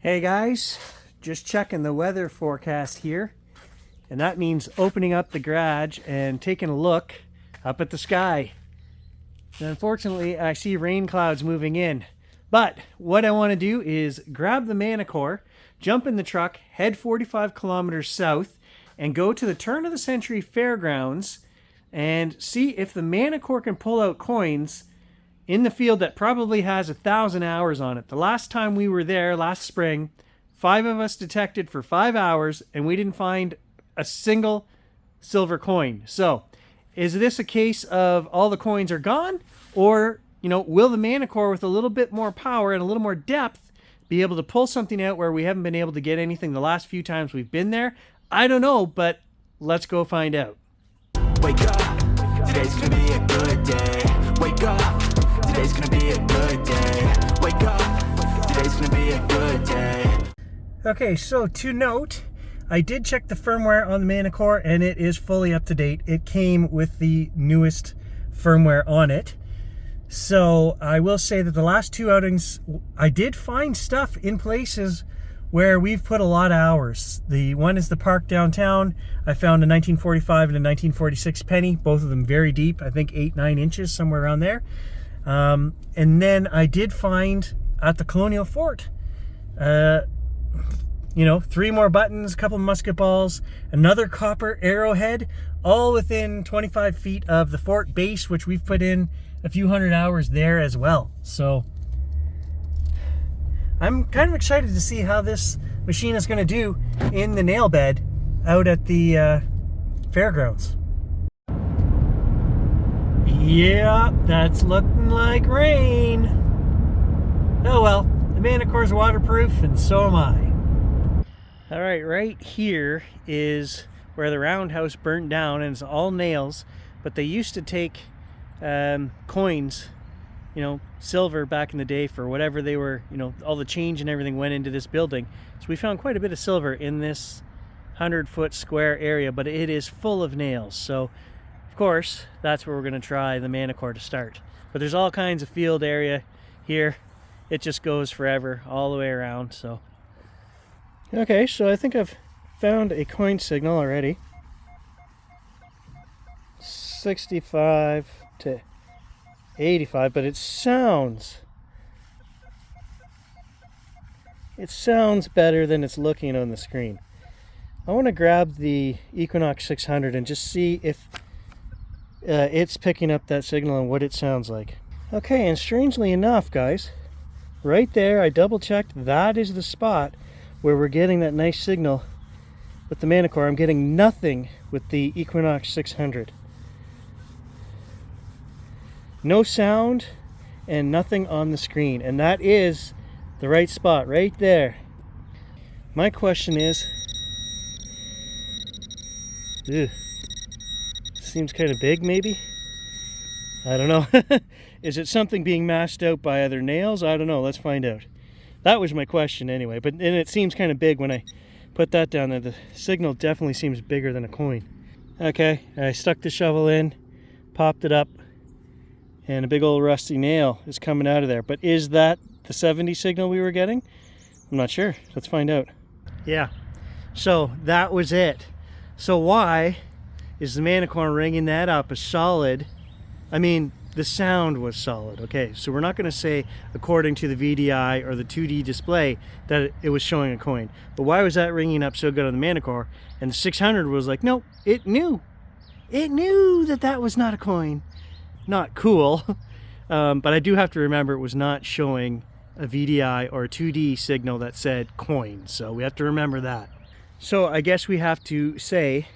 Hey guys, just checking the weather forecast here, and that means opening up the garage and taking a look up at the sky. And unfortunately, I see rain clouds moving in, but what I want to do is grab the Manticore, jump in the truck, head 45 kilometers south, and go to the turn of the century fairgrounds and see if the Manticore can pull out coins in the field that probably has 1,000 hours on it. The last time we were there, last spring, 5 of us detected for 5 hours and we didn't find a single silver coin. So, is this a case of all the coins are gone? Or, will the Manticore with a little bit more power and a little more depth be able to pull something out where we haven't been able to get anything the last few times we've been there? I don't know, but let's go find out. Wake up, today's gonna be a good day. Wake up, today's gonna be a good day. Wake up, today's gonna be a good day. Okay, so to note, I did check the firmware on the Manticore and it is fully up to date. It came with the newest firmware on it. So I will say that the last 2 outings, I did find stuff in places where we've put a lot of hours. The one is the park downtown. I found a 1945 and a 1946 penny, both of them very deep, I think 8-9 inches, somewhere around there. And then I did find at the Colonial Fort, 3 more buttons, a couple musket balls, another copper arrowhead, all within 25 feet of the fort base, which we've put in a few hundred hours there as well. So I'm kind of excited to see how this machine is going to do in the nail bed out at the fairgrounds. Yeah, that's looking like rain. Oh well, the Manticore's waterproof and so am I. All right, right here is where the roundhouse burnt down, and it's all nails, but they used to take coins, silver back in the day for whatever they were, all the change and everything went into this building. So we found quite a bit of silver in this 100-foot square area, but it is full of nails. So of course, that's where we're going to try the Manticore to start. But there's all kinds of field area here. It just goes forever, all the way around. So, okay, so I think I've found a coin signal already. 65 to 85, but it sounds better than it's looking on the screen. I want to grab the Equinox 600 and just see if it's picking up that signal and what it sounds like. Okay, and strangely enough, guys, right there, I double checked, that is the spot where we're getting that nice signal with the Manticore. I'm getting nothing with the Equinox 600. No sound and nothing on the screen, and that is the right spot right there. My question is, seems kind of big maybe? I don't know. Is it something being masked out by other nails? I don't know. Let's find out. That was my question anyway, and it seems kind of big when I put that down there. The signal definitely seems bigger than a coin. Okay, I stuck the shovel in, popped it up, and a big old rusty nail is coming out of there. But is that the 70 signal we were getting? I'm not sure. Let's find out. Yeah, so that was it. So why is the Manticore ringing that up a solid? I mean, the sound was solid. Okay, so we're not going to say according to the VDI or the 2D display that it was showing a coin. But why was that ringing up so good on the Manticore? And the 600 was like, no, it knew. It knew that that was not a coin. Not cool, but I do have to remember it was not showing a VDI or a 2D signal that said coin, so we have to remember that. So I guess we have to say,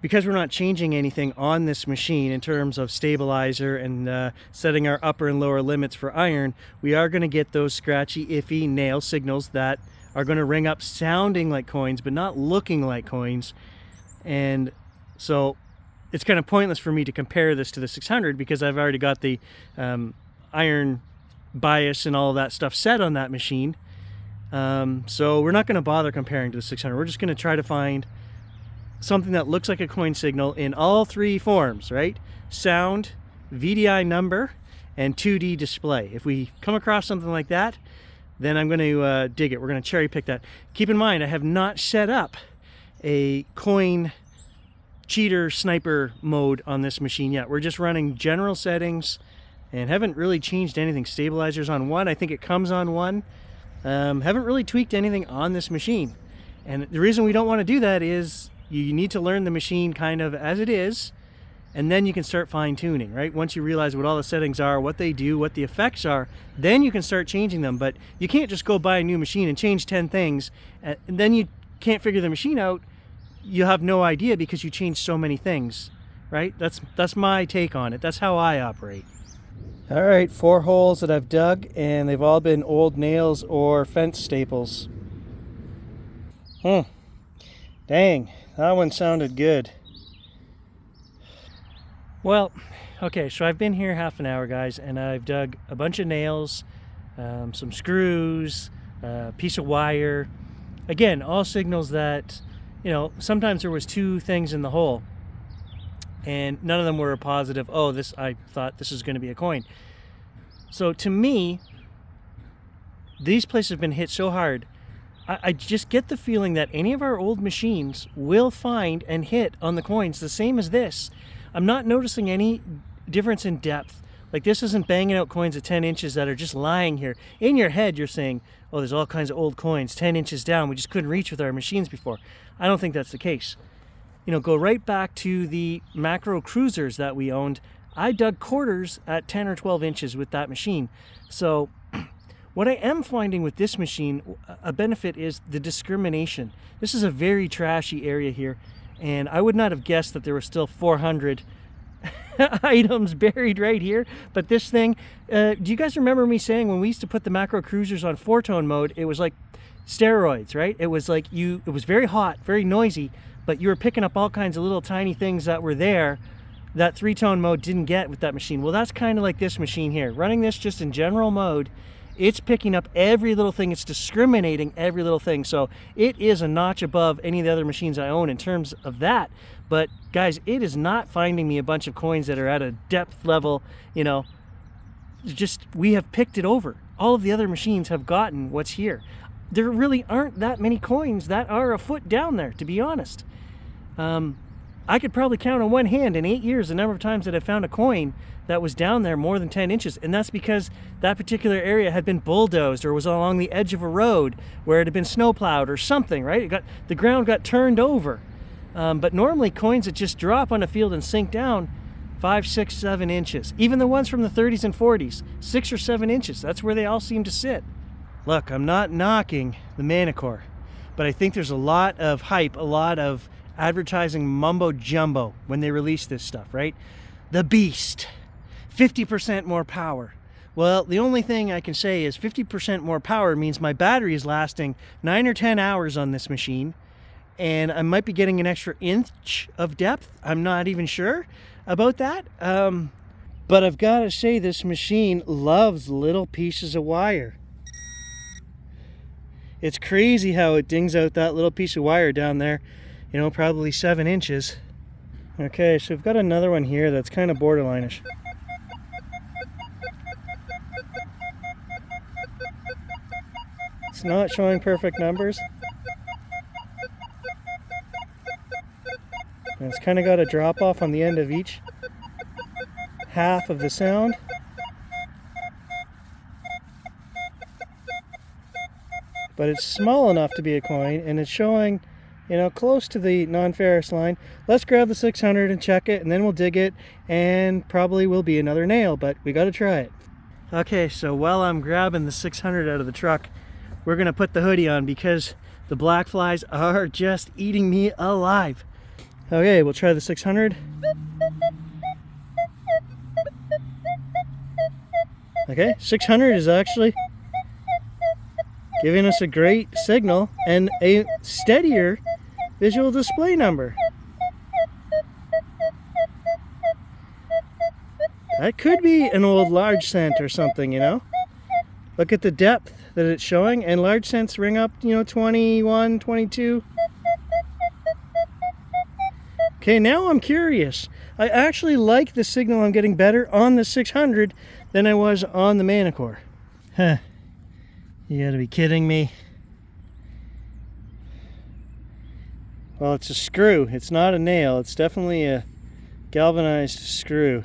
because we're not changing anything on this machine in terms of stabilizer and setting our upper and lower limits for iron, we are going to get those scratchy, iffy nail signals that are going to ring up sounding like coins but not looking like coins. And so it's kind of pointless for me to compare this to the 600 because I've already got the iron bias and all of that stuff set on that machine. So we're not going to bother comparing to the 600. We're just going to try to find something that looks like a coin signal in all 3 forms, right? Sound, VDI number, and 2D display. If we come across something like that, then I'm going to dig it. We're going to cherry pick that. Keep in mind, I have not set up a coin cheater sniper mode on this machine yet. We're just running general settings and haven't really changed anything. Stabilizers on 1. I think it comes on 1. Haven't really tweaked anything on this machine. And the reason we don't want to do that is you need to learn the machine kind of as it is, and then you can start fine-tuning, right? Once you realize what all the settings are, what they do, what the effects are, then you can start changing them. But you can't just go buy a new machine and change 10 things, and then you can't figure the machine out. You have no idea because you changed so many things, right? That's my take on it. That's how I operate. All right, 4 holes that I've dug, and they've all been old nails or fence staples. Dang, that one sounded good. Well, okay, so I've been here half an hour, guys, and I've dug a bunch of nails, some screws, a piece of wire. Again, all signals that, you know, sometimes there was 2 things in the hole, and none of them were a positive, oh, this, I thought this is going to be a coin. So to me, these places have been hit so hard, I just get the feeling that any of our old machines will find and hit on the coins the same as this. I'm not noticing any difference in depth. Like, this isn't banging out coins at 10 inches that are just lying here. In your head, you're saying, oh, there's all kinds of old coins 10 inches down. We just couldn't reach with our machines before. I don't think that's the case. You know, go right back to the macro cruisers that we owned. I dug quarters at 10 or 12 inches with that machine. So what I am finding with this machine, a benefit is the discrimination. This is a very trashy area here, and I would not have guessed that there were still 400 items buried right here. But this thing, do you guys remember me saying when we used to put the macro cruisers on 4-tone mode, it was like steroids, right? It was like it was very hot, very noisy, but you were picking up all kinds of little tiny things that were there that 3-tone mode didn't get with that machine. Well, that's kind of like this machine here. Running this just in general mode, it's picking up every little thing. It's discriminating every little thing. So it is a notch above any of the other machines I own in terms of that. But guys, it is not finding me a bunch of coins that are at a depth level, you know, just, we have picked it over. All of the other machines have gotten what's here. There really aren't that many coins that are a foot down there, to be honest. I could probably count on one hand in 8 years the number of times that I found a coin that was down there more than 10 inches. And that's because that particular area had been bulldozed or was along the edge of a road where it had been snowplowed or something, right? The ground got turned over. But normally coins that just drop on a field and sink down 5, 6, 7 inches. Even the ones from the 30s and 40s, 6 or 7 inches. That's where they all seem to sit. Look, I'm not knocking the Manticore, but I think there's a lot of hype, a lot of advertising mumbo jumbo when they release this stuff, right? The Beast, 50% more power. Well, the only thing I can say is 50% more power means my battery is lasting 9 or 10 hours on this machine, and I might be getting an extra inch of depth. I'm not even sure about that. But I've got to say, this machine loves little pieces of wire. It's crazy how it dings out that little piece of wire down there, you know, probably 7 inches. Okay, so we've got another one here that's kind of borderline-ish. It's not showing perfect numbers. And it's kind of got a drop off on the end of each half of the sound. But it's small enough to be a coin, and it's showing, you know, close to the non-ferrous line. Let's grab the 600 and check it, and then we'll dig it, and probably will be another nail, but we got to try it. Okay, so while I'm grabbing the 600 out of the truck, we're going to put the hoodie on because the black flies are just eating me alive. Okay, we'll try the 600. Okay, 600 is actually giving us a great signal and a steadier visual display number. That could be an old large cent or something, you know? Look at the depth that it's showing, and large cents ring up, you know, 21, 22. Okay, now I'm curious. I actually like the signal I'm getting better on the 600 than I was on the Manticore. Huh. You gotta be kidding me. Well, it's a screw. It's not a nail. It's definitely a galvanized screw.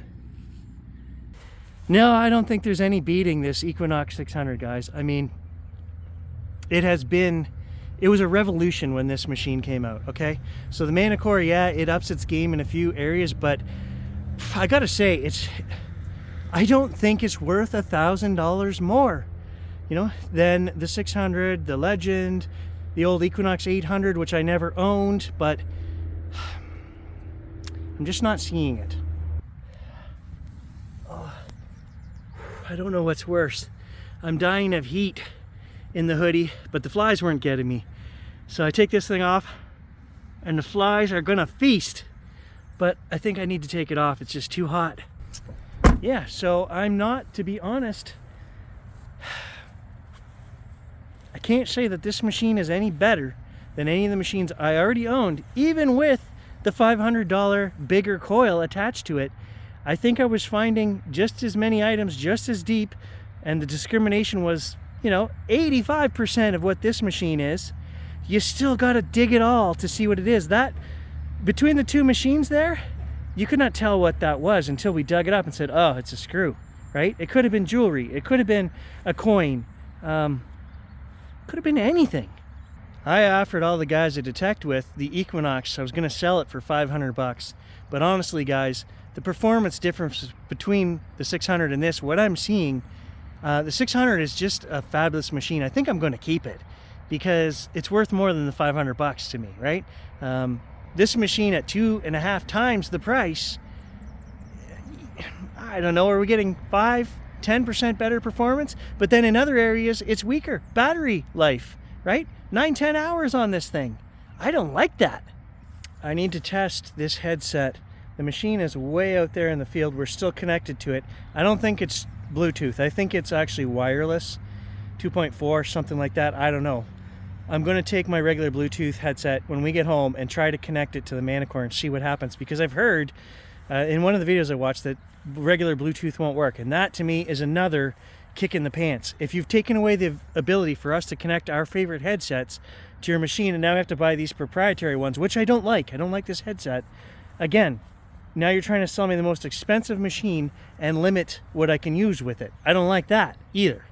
No, I don't think there's any beating this Equinox 600, guys. I mean, it was a revolution when this machine came out, okay? So the Manticore, yeah, it ups its game in a few areas, but I gotta say, I don't think it's worth $1,000 more, you know, than the 600, the Legend, the old Equinox 800, which I never owned, but I'm just not seeing it. Oh, I don't know what's worse. I'm dying of heat in the hoodie, but the flies weren't getting me. So I take this thing off and the flies are gonna feast, but I think I need to take it off. It's just too hot. Yeah, so I'm not, to be honest, I can't say that this machine is any better than any of the machines I already owned, even with the $500 bigger coil attached to it. I think I was finding just as many items, just as deep, and the discrimination was, you know, 85% of what this machine is. You still got to dig it all to see what it is. That, between the two machines there, you could not tell what that was until we dug it up and said, oh, it's a screw, right? It could have been jewelry. It could have been a coin. Could have been anything. I offered all the guys I detect with the Equinox. I was going to sell it for $500. But honestly, guys, the performance difference between the 600 and this, what I'm seeing, the 600 is just a fabulous machine. I think I'm going to keep it because it's worth more than the $500 to me, right? This machine at 2.5 times the price, I don't know, are we getting 5-10% better performance? But then in other areas, it's weaker. Battery life, right? 9-10 hours on this thing. I don't like that. I need to test this headset. The machine is way out there in the field. We're still connected to it. I don't think it's Bluetooth. I think it's actually wireless, 2.4, something like that. I don't know. I'm going to take my regular Bluetooth headset when we get home and try to connect it to the Manticore and see what happens, because I've heard in one of the videos I watched that regular Bluetooth won't work, and that to me is another kick in the pants. If you've taken away the ability for us to connect our favorite headsets to your machine and now we have to buy these proprietary ones, which I don't like. I don't like this headset. Again, now you're trying to sell me the most expensive machine and limit what I can use with it. I don't like that either.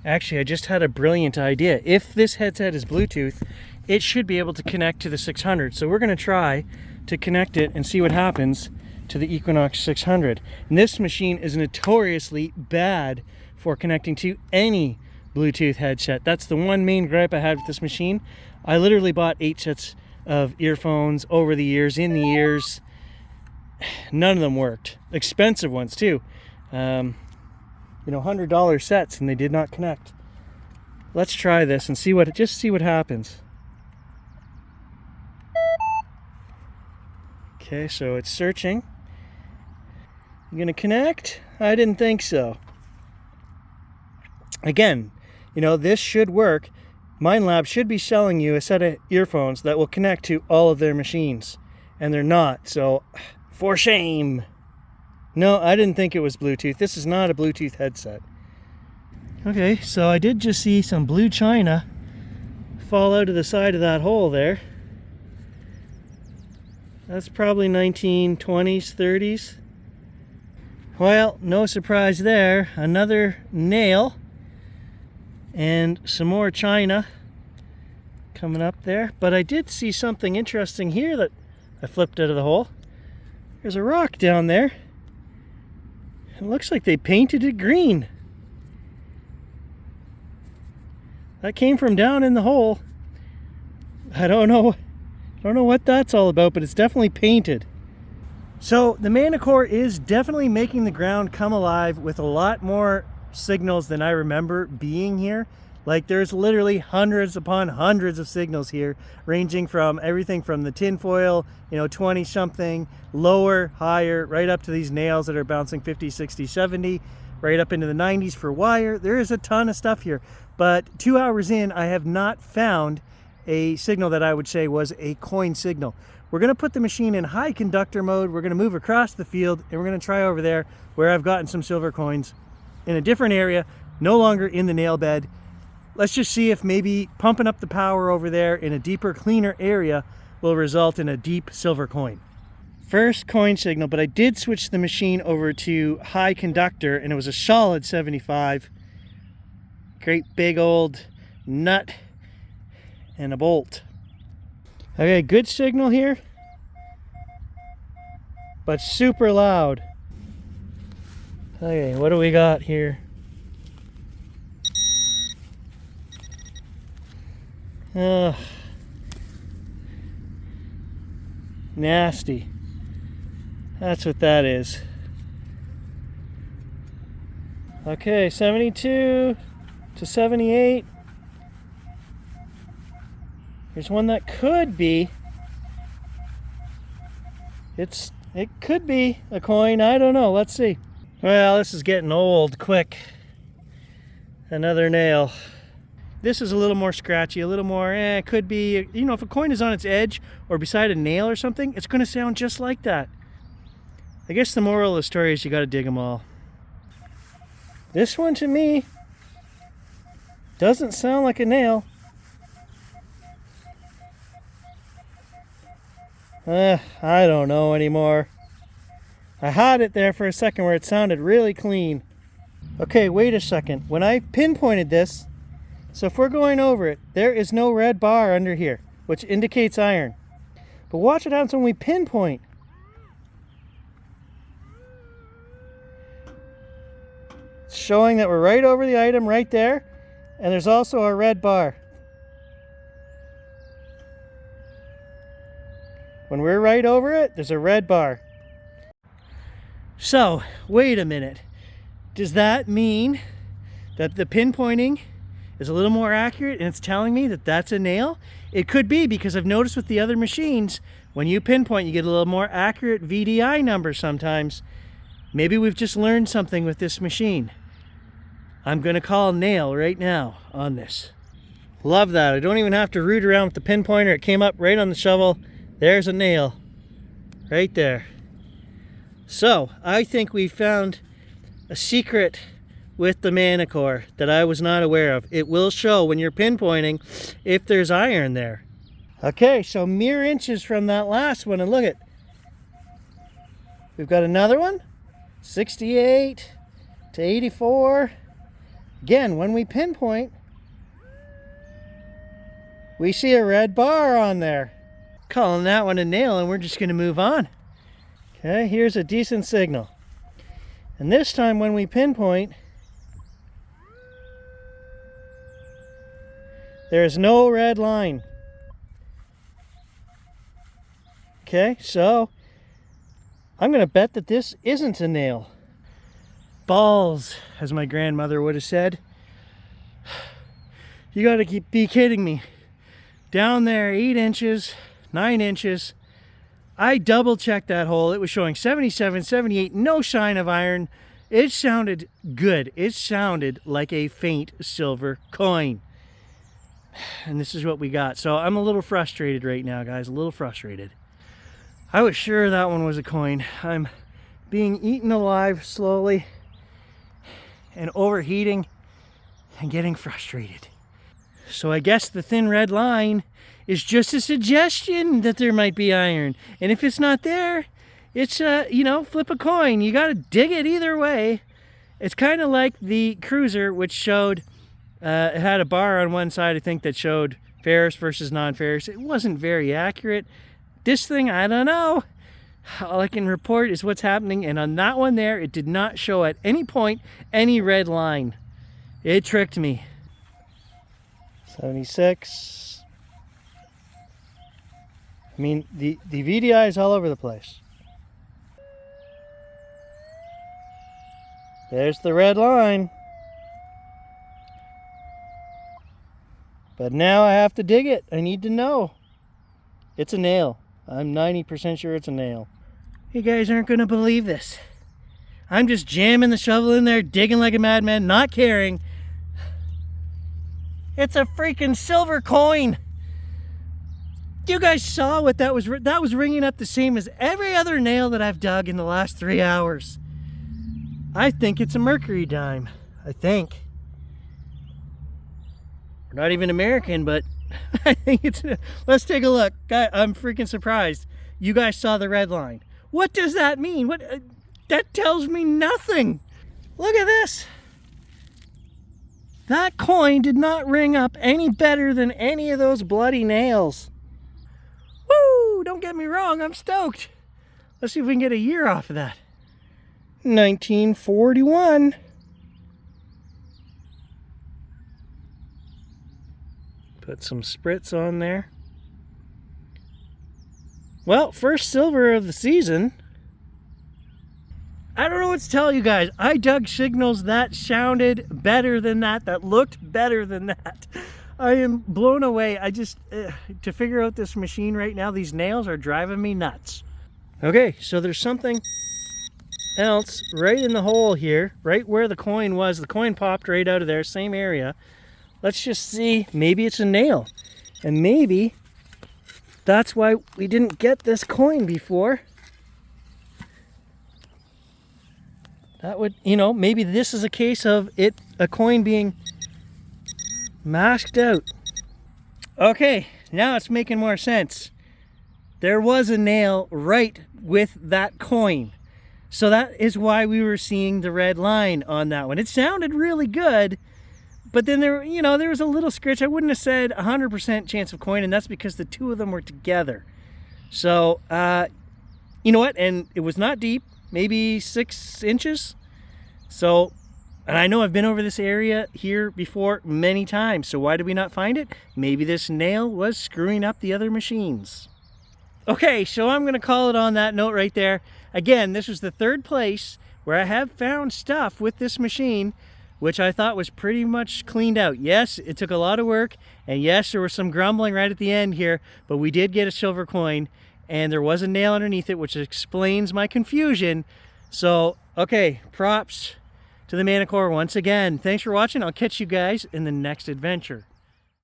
Actually, I just had a brilliant idea. If this headset is Bluetooth, it should be able to connect to the 600. So we're going to try to connect it and see what happens to the Equinox 600. And this machine is notoriously bad for connecting to any Bluetooth headset. That's the one main gripe I had with this machine. I literally bought 8 sets of earphones over the years, in the ears. None of them worked. Expensive ones too. You know, $100 sets, and they did not connect. Let's try this and see what happens. Okay, so it's searching. You gonna connect? I didn't think so. Again, you know, this should work. Minelab should be selling you a set of earphones that will connect to all of their machines, and they're not, so for shame. No, I didn't think it was Bluetooth. This is not a Bluetooth headset. Okay, so I did just see some blue china fall out of the side of that hole there. That's probably 1920s, 30s. Well, no surprise there. Another nail and some more china coming up there. But I did see something interesting here that I flipped out of the hole. There's a rock down there. It looks like they painted it green. That came from down in the hole. I don't know what that's all about, but it's definitely painted. So the Manticore is definitely making the ground come alive with a lot more signals than I remember being here. Like, there's literally hundreds upon hundreds of signals here, ranging from everything from the tinfoil, 20 something, lower, higher, right up to these nails that are bouncing 50, 60, 70, right up into the 90s for wire. There is a ton of stuff here, but 2 hours in, I have not found a signal that I would say was a coin signal. We're gonna put the machine in high conductor mode. We're gonna move across the field, and we're gonna try over there where I've gotten some silver coins in a different area, no longer in the nail bed. Let's just see if maybe pumping up the power over there in a deeper, cleaner area will result in a deep silver coin. First coin signal, but I did switch the machine over to high conductor and it was a solid 75. Great big old nut and a bolt. Okay, good signal here, but super loud. Okay, what do we got here? Ugh. Nasty. That's what that is. Okay, 72 to 78. Here's one that could be. It could be a coin. I don't know. Let's see. Well, this is getting old quick. Another nail. This is a little more scratchy, a little more, it could be, you know, if a coin is on its edge or beside a nail or something, it's going to sound just like that. I guess the moral of the story is you got to dig them all. This one to me doesn't sound like a nail. I don't know anymore. I had it there for a second where it sounded really clean. Okay, wait a second. When I pinpointed this, so if we're going over it, there is no red bar under here, which indicates iron. But watch what happens when we pinpoint. It's showing that we're right over the item right there, and there's also a red bar. When we're right over it, there's a red bar. So, wait a minute. Does that mean that the pinpointing is a little more accurate and it's telling me that that's a nail? It could be, because I've noticed with the other machines, when you pinpoint, you get a little more accurate VDI number sometimes. Maybe we've just learned something with this machine. I'm going to call nail right now on this. Love that. I don't even have to root around with the pinpointer. It came up right on the shovel. There's a nail right there. So I think we found a secret with the Manticore that I was not aware of. It will show when you're pinpointing if there's iron there. Okay, so mere inches from that last one, and look at, we've got another one, 68 to 84. Again, when we pinpoint, we see a red bar on there. Calling that one a nail, and we're just going to move on. Okay, here's a decent signal. And this time when we pinpoint, there's no red line. Okay, so I'm going to bet that this isn't a nail. Balls, as my grandmother would have said. You got to be kidding me. Down there, 8 inches, 9 inches. I double checked that hole. It was showing 77, 78, no sign of iron. It sounded good. It sounded like a faint silver coin. And this is what we got. So I'm a little frustrated right now, guys. A little frustrated. I was sure that one was a coin. I'm being eaten alive slowly and overheating and getting frustrated. So I guess the thin red line is just a suggestion that there might be iron. And if it's not there, it's, you know, flip a coin. You got to dig it either way. It's kind of like the Cruiser, which showed, it had a bar on one side, I think, that showed ferrous versus non-ferrous. It wasn't very accurate. This thing, I don't know. All I can report is what's happening. And on that one there, it did not show at any point any red line. It tricked me. 76. I mean, the VDI is all over the place. There's the red line. But now I have to dig it. I need to know. It's a nail. I'm 90% sure it's a nail. You guys aren't going to believe this. I'm just jamming the shovel in there, digging like a madman, not caring. It's a freaking silver coin. You guys saw what that was. That was ringing up the same as every other nail that I've dug in the last 3 hours. I think it's a mercury dime. I think. We're not even American, but I think it's... Let's take a look. I'm freaking surprised. You guys saw the red line. What does that mean? What? That tells me nothing. Look at this. That coin did not ring up any better than any of those bloody nails. Woo! Don't get me wrong, I'm stoked. Let's see if we can get a year off of that. 1941. Put some spritz on there. Well, first silver of the season. I don't know what to tell you guys. I dug signals that sounded better than that, that looked better than that. I am blown away. I just, to figure out this machine right now, these nails are driving me nuts. Okay, so there's something else right in the hole here, right where the coin was. The coin popped right out of there, same area. Let's just see, maybe it's a nail. And maybe that's why we didn't get this coin before. That would, you know, maybe this is a case of a coin being masked out. Okay, now it's making more sense. There was a nail right with that coin. So that is why we were seeing the red line on that one. It sounded really good, but then there, you know, there was a little scratch. I wouldn't have said 100% chance of coin, and that's because the two of them were together. So, you know what? And it was not deep. Maybe 6 inches. So, and I know I've been over this area here before many times. So why did we not find it? Maybe this nail was screwing up the other machines. Okay, so I'm going to call it on that note right there. Again, this was the third place where I have found stuff with this machine, which I thought was pretty much cleaned out. Yes, it took a lot of work. And yes, there was some grumbling right at the end here, but we did get a silver coin. And there was a nail underneath it, which explains my confusion. So, okay, props to the Manticore once again. Thanks for watching. I'll catch you guys in the next adventure.